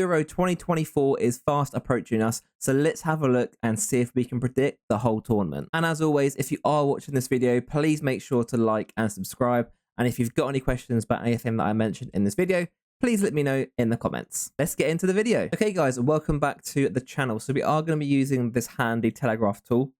Euro 2024 is fast approaching us, so let's have a look and see if we can predict the whole tournament. And as always, if you are watching this video, please make sure to like and subscribe. And if you've got any questions about anything that I mentioned in this video, please let me know in the comments. Let's get into the video. Okay guys, welcome back to the channel. So we are going to be using this handy telegraph tool,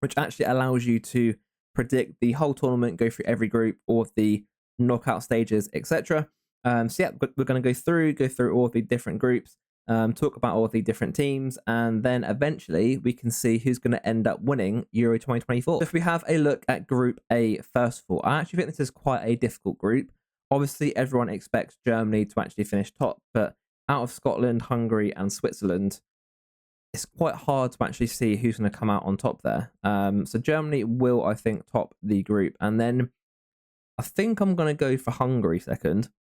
which actually allows you to predict the whole tournament, go through every group, or the knockout stages, etc. So yeah, we're going to go through all of the different groups, talk about all of the different teams, and then eventually we can see who's going to end up winning Euro 2024. So if we have a look at Group A first of all, I actually think this is quite a difficult group. Obviously, everyone expects Germany to actually finish top, but out of Scotland, Hungary, and Switzerland, it's quite hard to actually see who's going to come out on top there. So Germany will, I think, top the group, and then I think I'm going to go for Hungary second,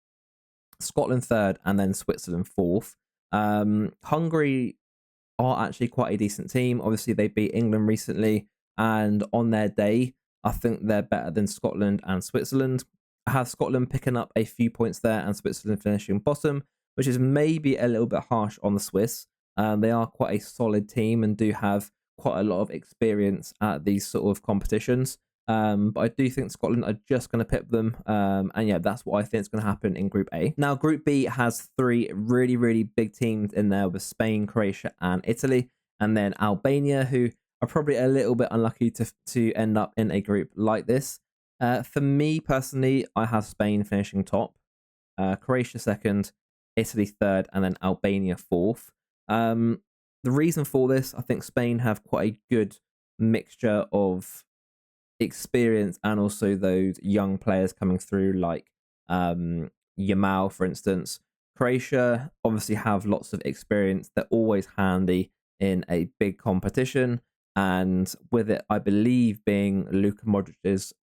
Scotland third, and then Switzerland fourth. Hungary are actually quite a decent team. Obviously, they beat England recently, and on their day, I think they're better than Scotland and Switzerland. I have Scotland picking up a few points there and Switzerland finishing bottom, which is maybe a little bit harsh on the Swiss. They are quite a solid team and do have quite a lot of experience at these sort of competitions. But I do think Scotland are just going to pip them. And yeah, that's what I think is going to happen in Group A. Now, Group B has three really, really big teams in there with Spain, Croatia, and Italy. And then Albania, who are probably a little bit unlucky to end up in a group like this. For me personally, I have Spain finishing top, Croatia second, Italy third, and then Albania fourth. The reason for this, I think Spain have quite a good mixture of experience and also those young players coming through, like Yamal, for instance. Croatia obviously have lots of experience. They're always handy in a big competition, and with it, I believe being Luka Modric's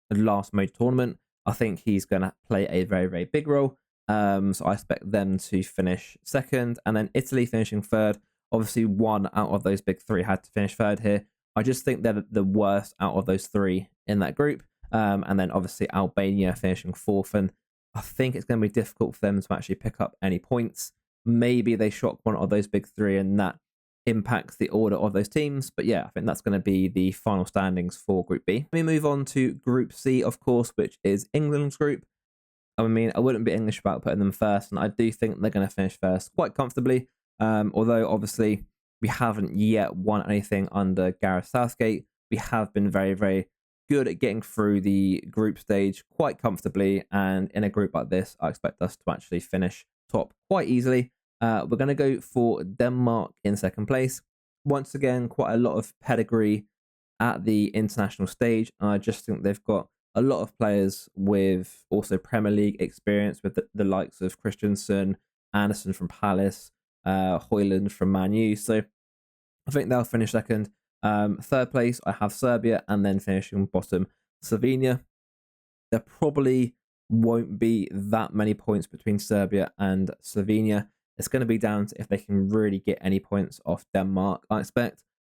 last major tournament, I think he's going to play a very, very big role. So I expect them to finish second, and then Italy finishing third. Obviously, one out of those big three had to finish third here. I just think they're the worst out of those three in that group. And then obviously Albania finishing fourth, and I think it's going to be difficult for them to actually pick up any points. Maybe they shock one of those big three, and that impacts the order of those teams. But yeah, I think that's going to be the final standings for Group B. We move on to Group C, of course, which is England's group. I mean, I wouldn't be English about putting them first, and I do think they're going to finish first quite comfortably. Although, obviously, we haven't yet won anything under Gareth Southgate. We have been very, very good at getting through the group stage quite comfortably, and in a group like this, I expect us to actually finish top quite easily. We're going to go for Denmark in second place. Once again, quite a lot of pedigree at the international stage, and I just think they've got a lot of players with also Premier League experience, with the likes of Christensen, Anderson from Palace, Højlund from Man U. So I think they'll finish second. Third place, I have Serbia, and then finishing bottom, Slovenia. There probably won't be that many points between Serbia and Slovenia. It's going to be down to if they can really get any points off Denmark. I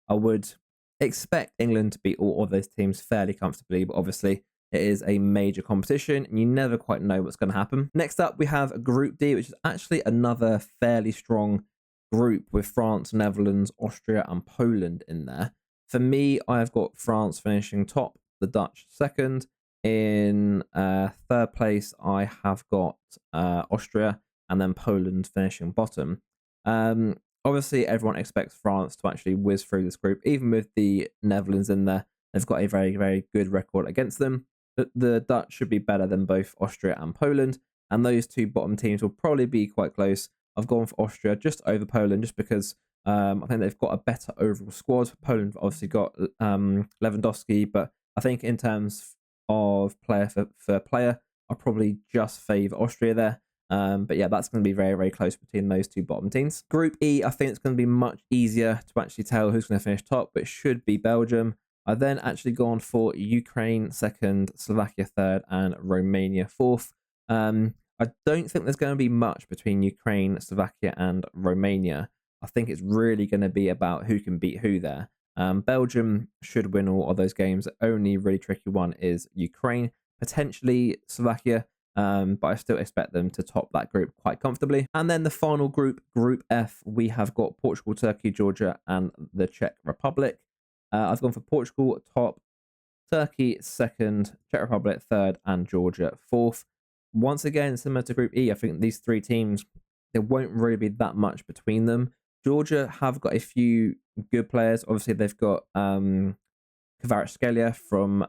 would expect England to beat all of those teams fairly comfortably, but obviously it is a major competition and you never quite know what's going to happen. Next up, we have Group D, which is actually another fairly strong group with France, Netherlands, Austria, and Poland in there. For me, I've got France finishing top, the Dutch second. In third place, I have got Austria, and then Poland finishing bottom. Obviously, everyone expects France to actually whiz through this group, even with the Netherlands in there. They've got a very, very good record against them. But the Dutch should be better than both Austria and Poland, and those two bottom teams will probably be quite close. I've gone for Austria just over Poland, just because I think they've got a better overall squad. Poland obviously got Lewandowski, but I think in terms of player for player, I'll probably just favour Austria there. But yeah, that's going to be very, very close between those two bottom teams. Group E, I think it's going to be much easier to actually tell who's going to finish top, but it should be Belgium. I then actually gone for Ukraine second, Slovakia third, and Romania fourth. I don't think there's going to be much between Ukraine, Slovakia, and Romania. I think it's really going to be about who can beat who there. Belgium should win all of those games. The only really tricky one is Ukraine, potentially Slovakia. but I still expect them to top that group quite comfortably. And then the final group, Group F, we have got Portugal, Turkey, Georgia, and the Czech Republic. I've gone for Portugal top, Turkey second, Czech Republic third, and Georgia fourth. Once again, similar to Group E, I think these three teams, there won't really be that much between them. Georgia have got a few good players. Obviously, they've got Kvaratskhelia from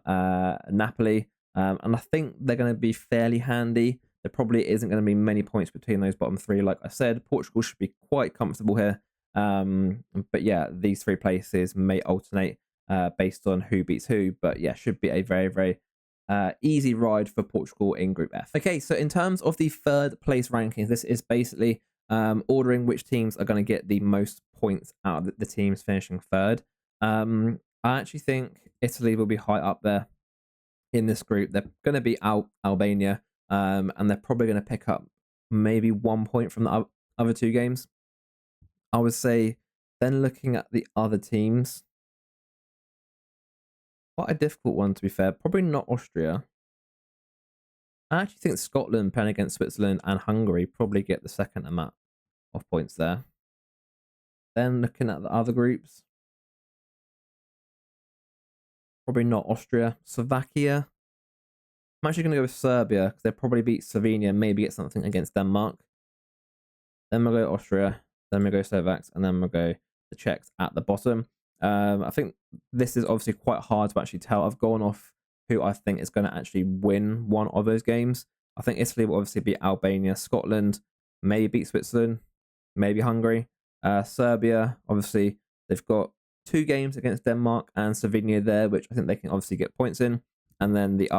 Napoli, and I think they're going to be fairly handy. There probably isn't going to be many points between those bottom three. Like I said, Portugal should be quite comfortable here. But yeah, these three places may alternate based on who beats who. But yeah, should be a very, very easy ride for Portugal in Group F. Okay, so in terms of the third place rankings, this is basically ordering which teams are going to get the most points out of the teams finishing third. I actually think Italy will be high up there in this group. They're going to be Albania, and they're probably going to pick up maybe 1 point from the other two games. I would say then looking at the other teams, quite a difficult one to be fair. Probably not Austria. I actually think Scotland playing against Switzerland and Hungary probably get the second amount of points there. Then looking at the other groups, probably not Austria. Slovakia. I'm actually going to go with Serbia because they'll probably beat Slovenia and maybe get something against Denmark. Then we'll go Austria. Then we'll go Slovaks. And then we'll go the Czechs at the bottom. I think this is obviously quite hard to actually tell. I've gone off who I think is going to actually win one of those games. I think Italy will obviously beat Albania. Scotland maybe beat Switzerland. Maybe Hungary. Serbia, obviously, they've got 2 games against Denmark and Slovenia there, which I think they can obviously get points in. And then the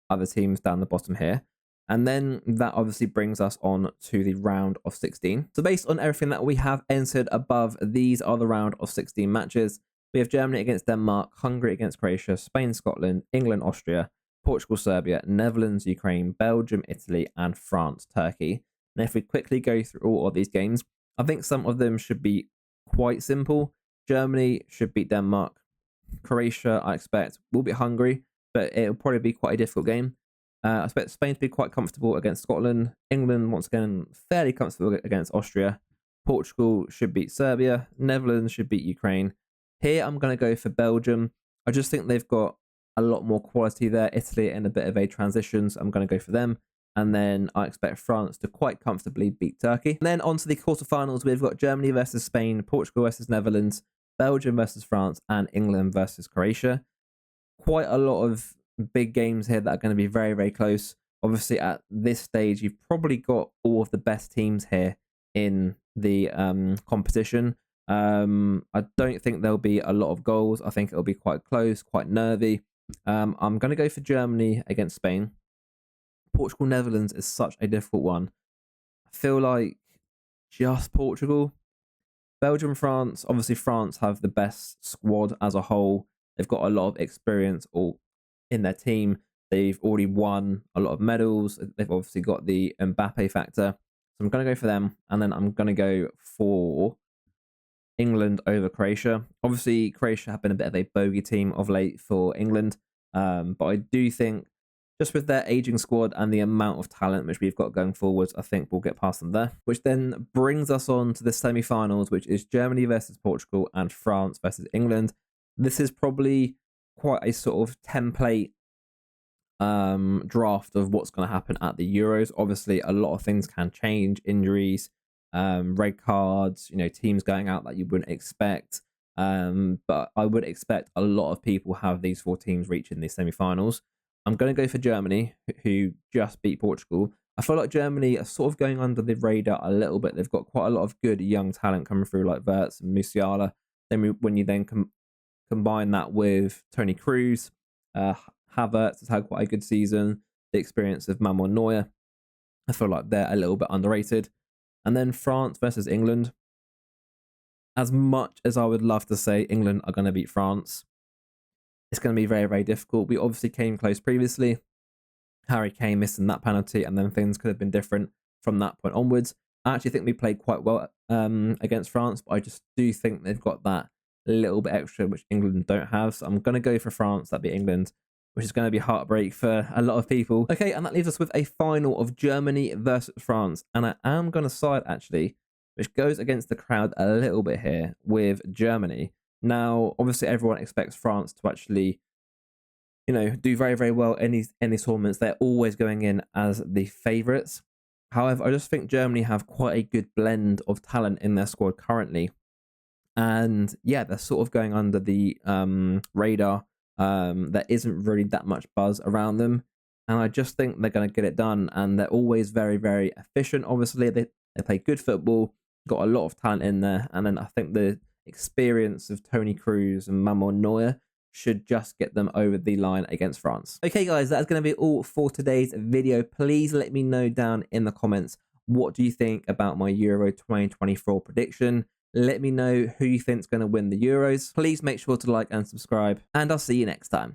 other teams down the bottom here. And then that obviously brings us on to the round of 16. So based on everything that we have entered above, these are the round of 16 matches. We have Germany against Denmark, Hungary against Croatia, Spain, Scotland, England, Austria, Portugal, Serbia, Netherlands, Ukraine, Belgium, Italy, and France, Turkey. And if we quickly go through all of these games, I think some of them should be quite simple. Germany should beat Denmark. Croatia, I expect, will beat Hungary, but it'll probably be quite a difficult game. I expect Spain to be quite comfortable against Scotland. England, once again, fairly comfortable against Austria. Portugal should beat Serbia. Netherlands should beat Ukraine. Here, I'm going to go for Belgium. I just think they've got a lot more quality there. Italy in a bit of a transition, so I'm going to go for them. And then I expect France to quite comfortably beat Turkey. And then on to the quarterfinals, we've got Germany versus Spain, Portugal versus Netherlands, Belgium versus France, and England versus Croatia. Quite a lot of big games here that are going to be very, very close. Obviously, at this stage, you've probably got all of the best teams here in the competition. I don't think there'll be a lot of goals. I think it'll be quite close, quite nervy. I'm going to go for Germany against Spain. Portugal, Netherlands is such a difficult one. I feel like just Portugal. Belgium, France. Obviously, France have the best squad as a whole. They've got a lot of experience all in their team. They've already won a lot of medals. They've obviously got the Mbappe factor. So I'm going to go for them. And then I'm going to go for England over Croatia. Obviously, Croatia have been a bit of a bogey team of late for England. But I do think just with their aging squad and the amount of talent which we've got going forwards, I think we'll get past them there. Which then brings us on to the semi-finals, which is Germany versus Portugal and France versus England. This is probably quite a sort of template draft of what's going to happen at the Euros. Obviously, a lot of things can change, injuries, red cards, teams going out that you wouldn't expect. But I would expect a lot of people have these 4 teams reaching the semi-finals. I'm going to go for Germany, who just beat Portugal. I feel like Germany are sort of going under the radar a little bit. They've got quite a lot of good young talent coming through, like Wirtz and Musiala. Then when you then combine that with Toni Kroos, Havertz has had quite a good season. The experience of Manuel Neuer, I feel like they're a little bit underrated. And then France versus England. As much as I would love to say England are going to beat France, it's going to be very, very difficult. We obviously came close previously. Harry Kane missing that penalty, and then things could have been different from that point onwards. I actually think we played quite well against France, but I just do think they've got that little bit extra which England don't have. So I'm going to go for France. That'd be England. which is going to be heartbreak for a lot of people. Okay, and that leaves us with a final of Germany versus France. And I am going to side, actually, which goes against the crowd a little bit here, with Germany. Now, obviously, everyone expects France to actually, do very, very well in these tournaments. They're always going in as the favourites. However, I just think Germany have quite a good blend of talent in their squad currently. And yeah, they're sort of going under the radar. There isn't really that much buzz around them. And I just think they're going to get it done. And they're always very, very efficient. Obviously, they play good football, got a lot of talent in there. And then I think the experience of Toni Kroos and Manuel Neuer should just get them over the line against France. Okay, guys, that's going to be all for today's video. Please let me know down in the comments, what do you think about my Euro 2024 prediction? Let me know who you think is going to win the Euros. Please make sure to like and subscribe, and I'll see you next time.